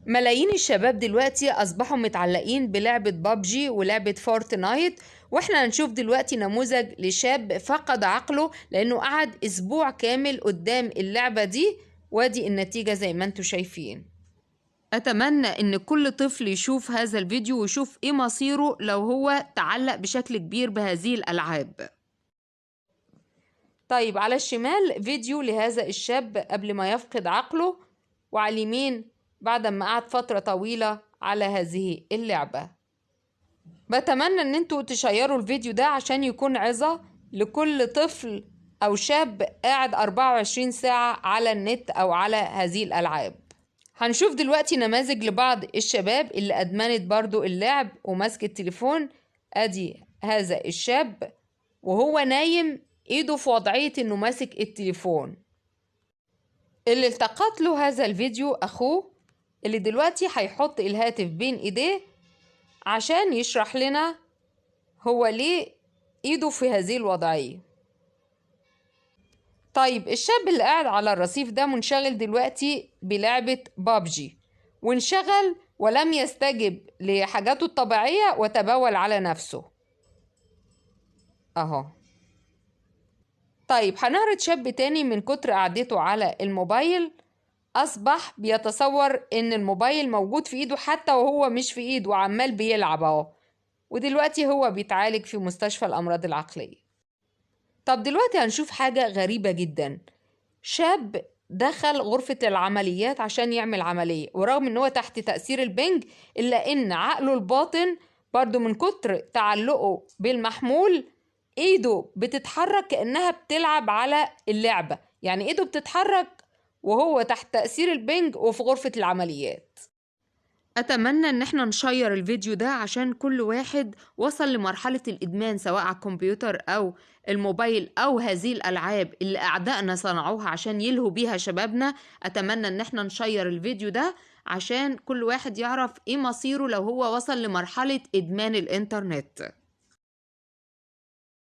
ملايين الشباب دلوقتي أصبحوا متعلقين بلعبة بابجي ولعبة فورتنايت، واحنا هنشوف دلوقتي نموذج لشاب فقد عقله لأنه قعد أسبوع كامل قدام اللعبة دي، وادي النتيجة زي ما انتوا شايفين. أتمنى إن كل طفل يشوف هذا الفيديو ويشوف إيه مصيره لو هو تعلق بشكل كبير بهذه الألعاب. طيب، على الشمال فيديو لهذا الشاب قبل ما يفقد عقله، وعلى اليمين بعد ما قعد فترة طويلة على هذه اللعبة. بتمنى ان انتوا تشيروا الفيديو ده عشان يكون عظة لكل طفل او شاب قاعد 24 ساعة على النت او على هذه الالعاب. هنشوف دلوقتي نماذج لبعض الشباب اللي ادمنت برضو اللعب وماسك التليفون. ادي هذا الشاب وهو نايم ايده في وضعية انه ماسك التليفون. اللي التقط له هذا الفيديو اخوه اللي دلوقتي هيحط الهاتف بين ايديه عشان يشرح لنا هو ليه ايده في هذه الوضعية. طيب، الشاب اللي قاعد على الرصيف ده منشغل دلوقتي بلعبة بابجي، وانشغل ولم يستجب لحاجاته الطبيعية وتبول على نفسه اهو. طيب، هنعرض شاب تاني من كتر قعدته على الموبايل أصبح بيتصور إن الموبايل موجود في إيده حتى وهو مش في إيده وعمال بيلعب أهو، ودلوقتي هو بيتعالج في مستشفى الأمراض العقلية. طب دلوقتي هنشوف حاجة غريبة جدا. شاب دخل غرفة العمليات عشان يعمل عملية، ورغم إن هو تحت تأثير البنج إلا إن عقله الباطن برضو من كتر تعلقه بالمحمول إيده بتتحرك كأنها بتلعب على اللعبة، يعني إيده بتتحرك وهو تحت تأثير البنج وفي غرفة العمليات. أتمنى إن احنا نشير الفيديو ده عشان كل واحد وصل لمرحلة الإدمان سواء على الكمبيوتر أو الموبايل أو هذه الألعاب اللي أعدائنا صنعوها عشان يلهوا بيها شبابنا. أتمنى إن احنا نشير الفيديو ده عشان كل واحد يعرف إيه مصيره لو هو وصل لمرحلة إدمان الإنترنت.